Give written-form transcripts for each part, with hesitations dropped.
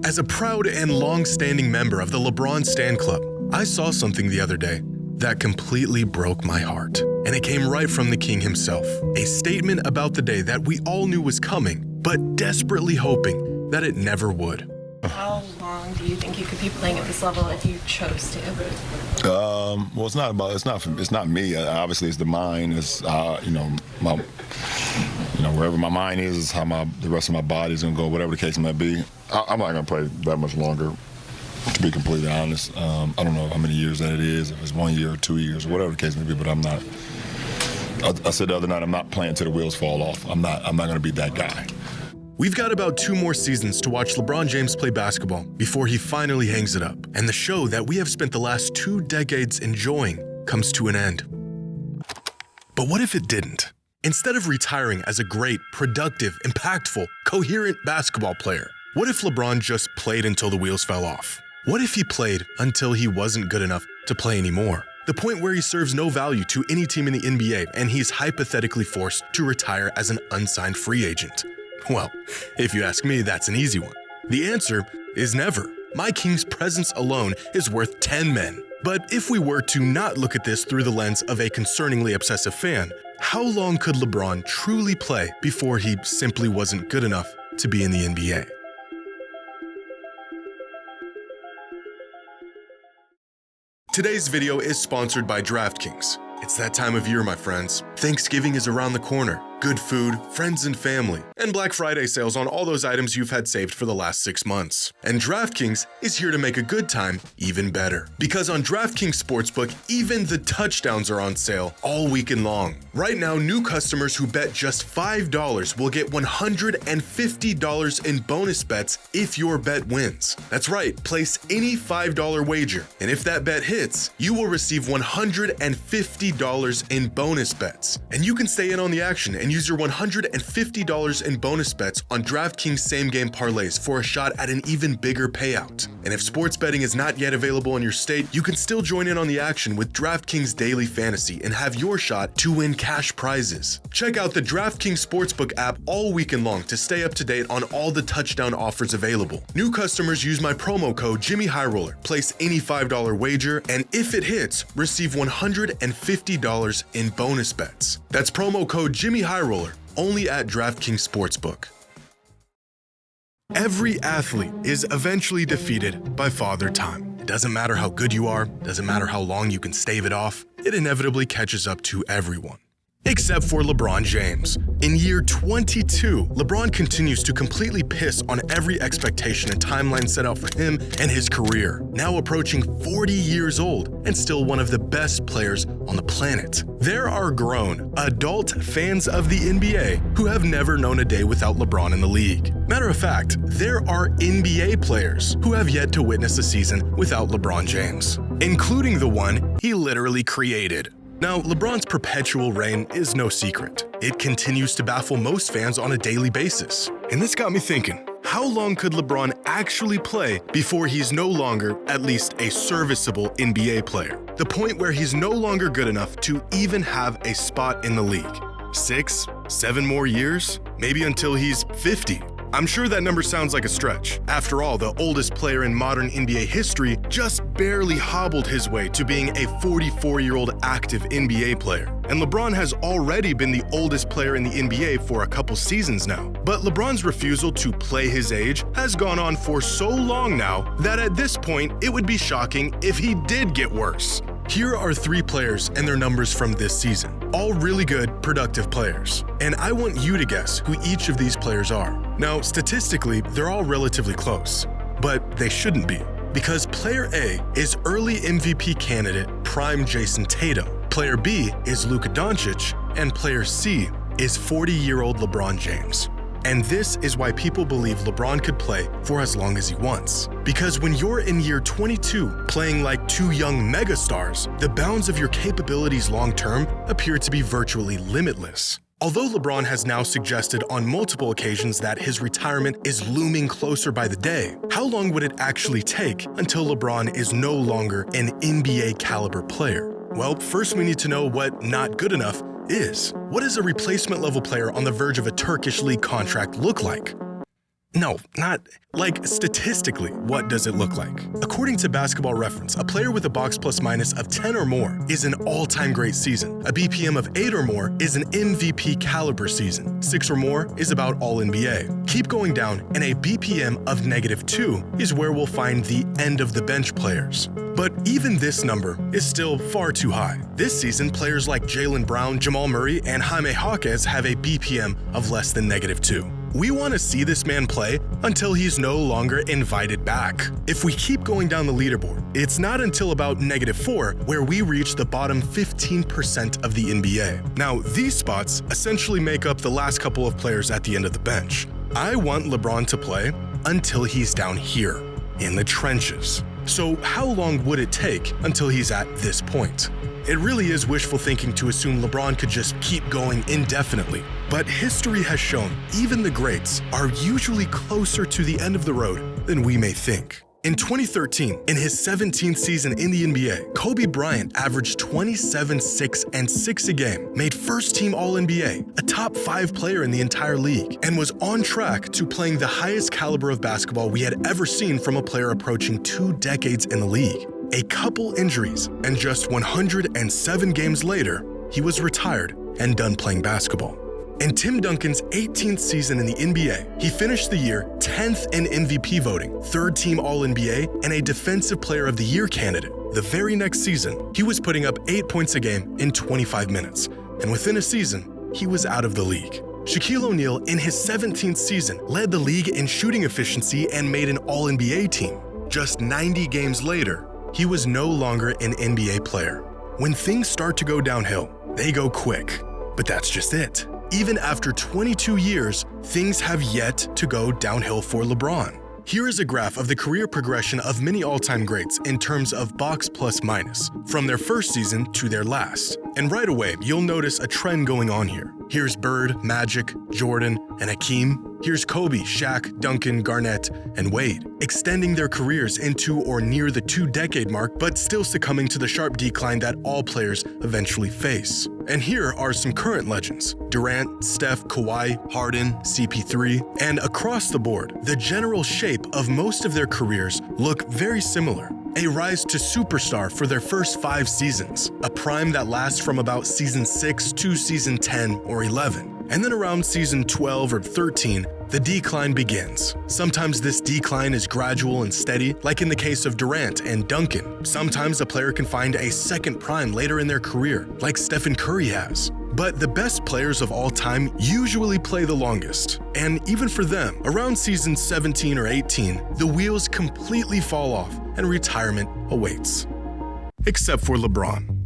As a proud and long-standing member of the LeBron Stan Club, I saw something the other day that completely broke my heart. And it came right from the king himself. A statement about the day that we all knew was coming, but desperately hoping that it never would. How long do you think you could be playing at this level if you chose to? Well, it's not me. Obviously, it's the mind. It's wherever my mind is how the rest of my body is gonna go. Whatever the case may be, I'm not gonna play that much longer. To be completely honest, I don't know how many years that it is. If it's 1 year or 2 years or whatever the case may be, but I'm not. I said the other night, I'm not playing till the wheels fall off. I'm not gonna be that guy. We've got about 2 more seasons to watch LeBron James play basketball before he finally hangs it up, and the show that we have spent the last 2 decades enjoying comes to an end. But what if it didn't? Instead of retiring as a great, productive, impactful, coherent basketball player, what if LeBron just played until the wheels fell off? What if he played until he wasn't good enough to play anymore? The point where he serves no value to any team in the NBA and he's hypothetically forced to retire as an unsigned free agent. Well, if you ask me, that's an easy one. The answer is never. My King's presence alone is worth 10 men. But if we were to not look at this through the lens of a concerningly obsessive fan, how long could LeBron truly play before he simply wasn't good enough to be in the NBA? Today's video is sponsored by DraftKings. It's that time of year, my friends. Thanksgiving is around the corner. Good food, friends and family, and Black Friday sales on all those items you've had saved for the last 6 months. And DraftKings is here to make a good time even better. Because on DraftKings Sportsbook, even the touchdowns are on sale all weekend long. Right now, new customers who bet just $5 will get $150 in bonus bets if your bet wins. That's right, place any $5 wager, and if that bet hits, you will receive $150 in bonus bets. And you can stay in on the action and use your $150 in bonus bets on DraftKings same-game parlays for a shot at an even bigger payout. And if sports betting is not yet available in your state, you can still join in on the action with DraftKings Daily Fantasy and have your shot to win cash prizes. Check out the DraftKings Sportsbook app all weekend long to stay up to date on all the touchdown offers available. New customers use my promo code Jimmy High Roller, place any $5 wager, and if it hits, receive $150 in bonus bets. That's promo code Jimmy High Roller, only at DraftKings Sportsbook. Every athlete is eventually defeated by Father Time. It doesn't matter how good you are, doesn't matter how long you can stave it off, it inevitably catches up to everyone. Except for LeBron James. In year 22, LeBron continues to completely piss on every expectation and timeline set out for him and his career, now approaching 40 years old and still one of the best players on the planet. There are grown, adult fans of the NBA who have never known a day without LeBron in the league. Matter of fact, there are NBA players who have yet to witness a season without LeBron James, including the one he literally created. Now, LeBron's perpetual reign is no secret. It continues to baffle most fans on a daily basis. And this got me thinking, how long could LeBron actually play before he's no longer at least a serviceable NBA player? The point where he's no longer good enough to even have a spot in the league. 6, 7 more years? Maybe until he's 50. I'm sure that number sounds like a stretch. After all, the oldest player in modern NBA history just barely hobbled his way to being a 44-year-old active NBA player. And LeBron has already been the oldest player in the NBA for a couple seasons now. But LeBron's refusal to play his age has gone on for so long now that at this point, it would be shocking if he did get worse. Here are 3 players and their numbers from this season. All really good, productive players. And I want you to guess who each of these players are. Now, statistically, they're all relatively close, but they shouldn't be, because player A is early MVP candidate prime Jason Tatum, player B is Luka Doncic, and player C is 40-year-old LeBron James. And this is why people believe LeBron could play for as long as he wants. Because when you're in year 22 playing like 2 young megastars, the bounds of your capabilities long-term appear to be virtually limitless. Although LeBron has now suggested on multiple occasions that his retirement is looming closer by the day, how long would it actually take until LeBron is no longer an NBA caliber player? Well, first we need to know what not good enough is. What does a replacement level player on the verge of a Turkish league contract look like? No, not like statistically, what does it look like? According to Basketball Reference, a player with a box plus minus of 10 or more is an all-time great season. A BPM of 8 or more is an MVP caliber season. 6 or more is about All-NBA. Keep going down, and a BPM of -2 is where we'll find the end of the bench players. But even this number is still far too high. This season, players like Jaylen Brown, Jamal Murray, and Jaime Jaquez have a BPM of less than -2. We want to see this man play until he's no longer invited back. If we keep going down the leaderboard, it's not until about -4 where we reach the bottom 15% of the NBA. Now, these spots essentially make up the last couple of players at the end of the bench. I want LeBron to play until he's down here, in the trenches. So how long would it take until he's at this point? It really is wishful thinking to assume LeBron could just keep going indefinitely. But history has shown even the greats are usually closer to the end of the road than we may think. In 2013, in his 17th season in the NBA, Kobe Bryant averaged 27, 6, and 6 a game, made first-team All-NBA, a top 5 player in the entire league, and was on track to playing the highest caliber of basketball we had ever seen from a player approaching 2 decades in the league. A couple injuries, and just 107 games later, he was retired and done playing basketball. In Tim Duncan's 18th season in the NBA, he finished the year 10th in MVP voting, 3rd-team All-NBA, and a Defensive Player of the Year candidate. The very next season, he was putting up 8 points a game in 25 minutes, and within a season, he was out of the league. Shaquille O'Neal, in his 17th season, led the league in shooting efficiency and made an All-NBA team. Just 90 games later, he was no longer an NBA player. When things start to go downhill, they go quick. But that's just it. Even after 22 years, things have yet to go downhill for LeBron. Here is a graph of the career progression of many all-time greats in terms of box plus minus, from their first season to their last. And right away, you'll notice a trend going on here. Here's Bird, Magic, Jordan, and Hakeem. Here's Kobe, Shaq, Duncan, Garnett, and Wade, extending their careers into or near the 2-decade mark, but still succumbing to the sharp decline that all players eventually face. And here are some current legends: Durant, Steph, Kawhi, Harden, CP3, and across the board, the general shape of most of their careers look very similar. A rise to superstar for their first 5 seasons, a prime that lasts from about season 6 to season 10 or 11. And then around season 12 or 13, the decline begins. Sometimes this decline is gradual and steady, like in the case of Durant and Duncan. Sometimes a player can find a second prime later in their career, like Stephen Curry has. But the best players of all time usually play the longest. And even for them, around season 17 or 18, the wheels completely fall off and retirement awaits. Except for LeBron.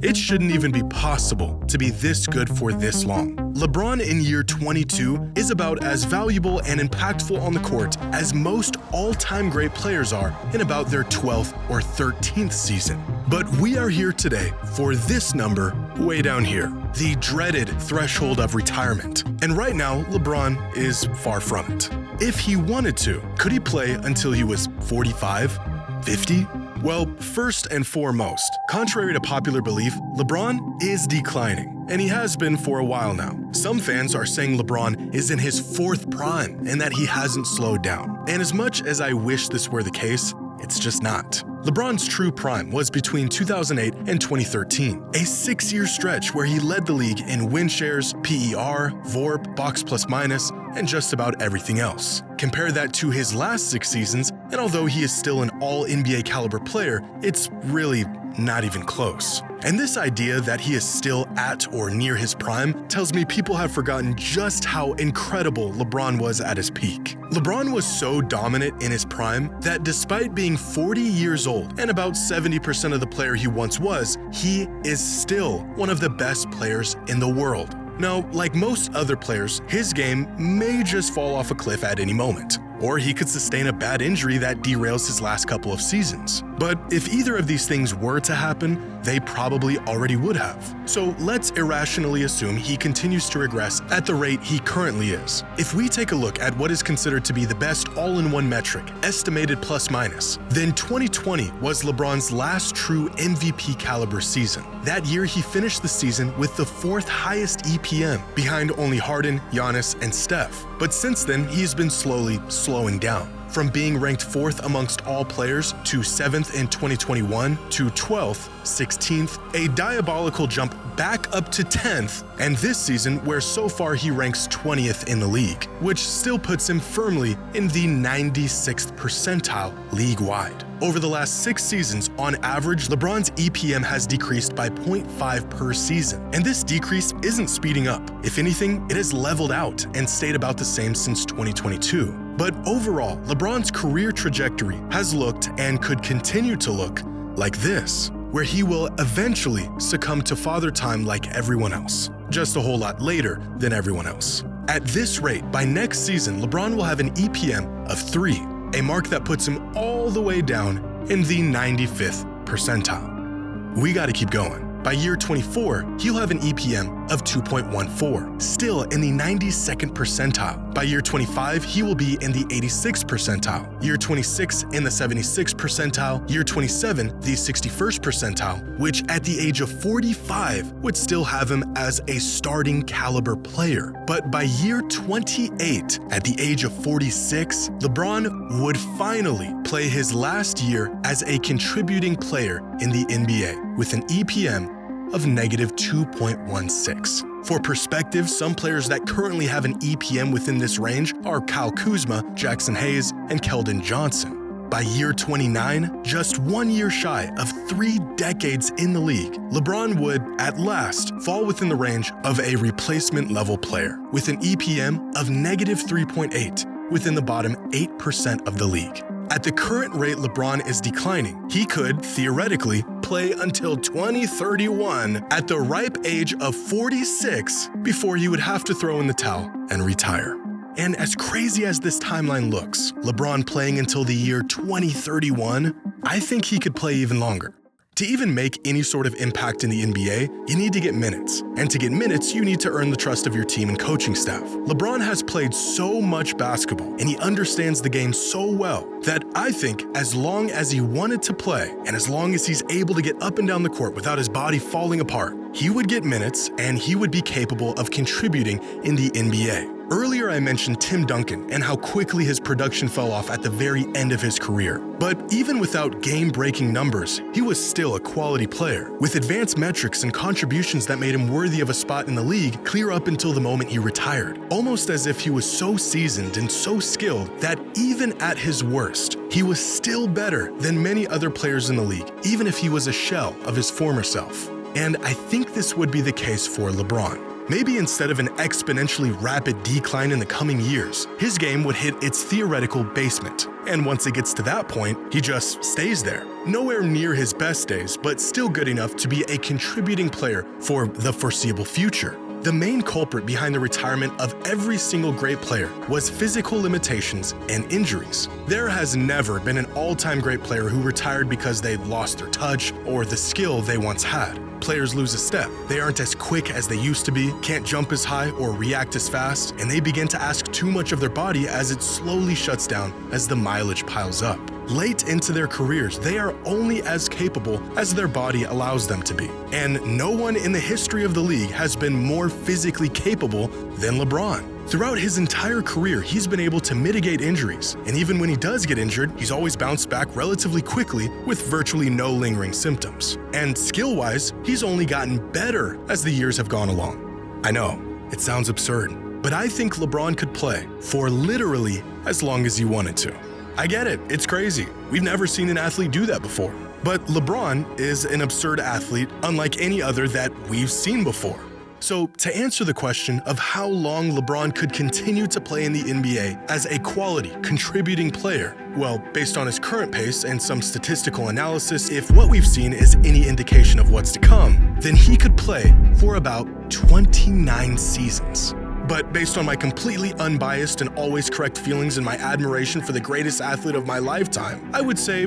It shouldn't even be possible to be this good for this long. LeBron in year 22 is about as valuable and impactful on the court as most all-time great players are in about their 12th or 13th season. But we are here today for this number way down here, the dreaded threshold of retirement. And right now, LeBron is far from it. If he wanted to, could he play until he was 45, 50? Well, first and foremost, contrary to popular belief, LeBron is declining, and he has been for a while now. Some fans are saying LeBron is in his 4th prime and that he hasn't slowed down. And as much as I wish this were the case, it's just not. LeBron's true prime was between 2008 and 2013, a 6-year stretch where he led the league in win shares, PER, VORP, box plus minus, and just about everything else. Compare that to his last 6 seasons, and although he is still an all-NBA caliber player, it's really not even close. And this idea that he is still at or near his prime tells me people have forgotten just how incredible LeBron was at his peak. LeBron was so dominant in his prime that despite being 40 years old and about 70% of the player he once was, he is still one of the best players in the world. Now, like most other players, his game may just fall off a cliff at any moment. or he could sustain a bad injury that derails his last couple of seasons. But if either of these things were to happen, they probably already would have. So let's irrationally assume he continues to regress at the rate he currently is. If we take a look at what is considered to be the best all-in-one metric, estimated plus-minus, then 2020 was LeBron's last true MVP caliber season. That year, he finished the season with the 4th highest EPM, behind only Harden, Giannis, and Steph. But since then, he's been slowly slowing down. From being ranked 4th amongst all players to 7th in 2021 to 12th, 16th, a diabolical jump back up to 10th, and this season where so far he ranks 20th in the league, which still puts him firmly in the 96th percentile league-wide. Over the last 6 seasons, on average, LeBron's EPM has decreased by 0.5 per season, and this decrease isn't speeding up. If anything, it has leveled out and stayed about the same since 2022. But overall, LeBron's career trajectory has looked and could continue to look like this, where he will eventually succumb to father time like everyone else, just a whole lot later than everyone else. At this rate, by next season, LeBron will have an EPM of 3, a mark that puts him all the way down in the 95th percentile. We gotta keep going. By year 24, he'll have an EPM of 2.14, still in the 92nd percentile. By year 25, he will be in the 86th percentile. Year 26 in the 76th percentile. Year 27, the 61st percentile, which at the age of 45 would still have him as a starting caliber player. But by year 28, at the age of 46, LeBron would finally play his last year as a contributing player in the NBA with an EPM of negative 2.16. For perspective, some players that currently have an EPM within this range are Kyle Kuzma, Jackson Hayes, and Keldon Johnson. By year 29, just 1 year shy of 3 decades in the league, LeBron would, at last, fall within the range of a replacement-level player, with an EPM of negative 3.8 within the bottom 8% of the league. At the current rate LeBron is declining, he could, theoretically, play until 2031 at the ripe age of 46 before he would have to throw in the towel and retire. And as crazy as this timeline looks, LeBron playing until the year 2031, I think he could play even longer. To even make any sort of impact in the NBA, you need to get minutes. And to get minutes, you need to earn the trust of your team and coaching staff. LeBron has played so much basketball, and he understands the game so well that I think as long as he wanted to play, and as long as he's able to get up and down the court without his body falling apart, he would get minutes and he would be capable of contributing in the NBA. Earlier I mentioned Tim Duncan and how quickly his production fell off at the very end of his career. But even without game-breaking numbers, he was still a quality player, with advanced metrics and contributions that made him worthy of a spot in the league clear up until the moment he retired. Almost as if he was so seasoned and so skilled that even at his worst, he was still better than many other players in the league, even if he was a shell of his former self. And I think this would be the case for LeBron. Maybe instead of an exponentially rapid decline in the coming years, his game would hit its theoretical basement. And once it gets to that point, he just stays there. Nowhere near his best days, but still good enough to be a contributing player for the foreseeable future. The main culprit behind the retirement of every single great player was physical limitations and injuries. There has never been an all-time great player who retired because they lost their touch or the skill they once had. Players lose a step, they aren't as quick as they used to be, can't jump as high or react as fast, and they begin to ask too much of their body as it slowly shuts down as the mileage piles up. Late into their careers, they are only as capable as their body allows them to be. And no one in the history of the league has been more physically capable than LeBron. Throughout his entire career, he's been able to mitigate injuries, and even when he does get injured, he's always bounced back relatively quickly with virtually no lingering symptoms. And skill-wise, he's only gotten better as the years have gone along. I know, it sounds absurd, but I think LeBron could play for literally as long as he wanted to. I get it, it's crazy. We've never seen an athlete do that before. But LeBron is an absurd athlete unlike any other that we've seen before. So to answer the question of how long LeBron could continue to play in the NBA as a quality, contributing player, well, based on his current pace and some statistical analysis, if what we've seen is any indication of what's to come, then he could play for about 29 seasons. But based on my completely unbiased and always correct feelings and my admiration for the greatest athlete of my lifetime, I would say,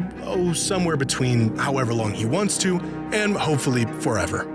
somewhere between however long he wants to and hopefully forever.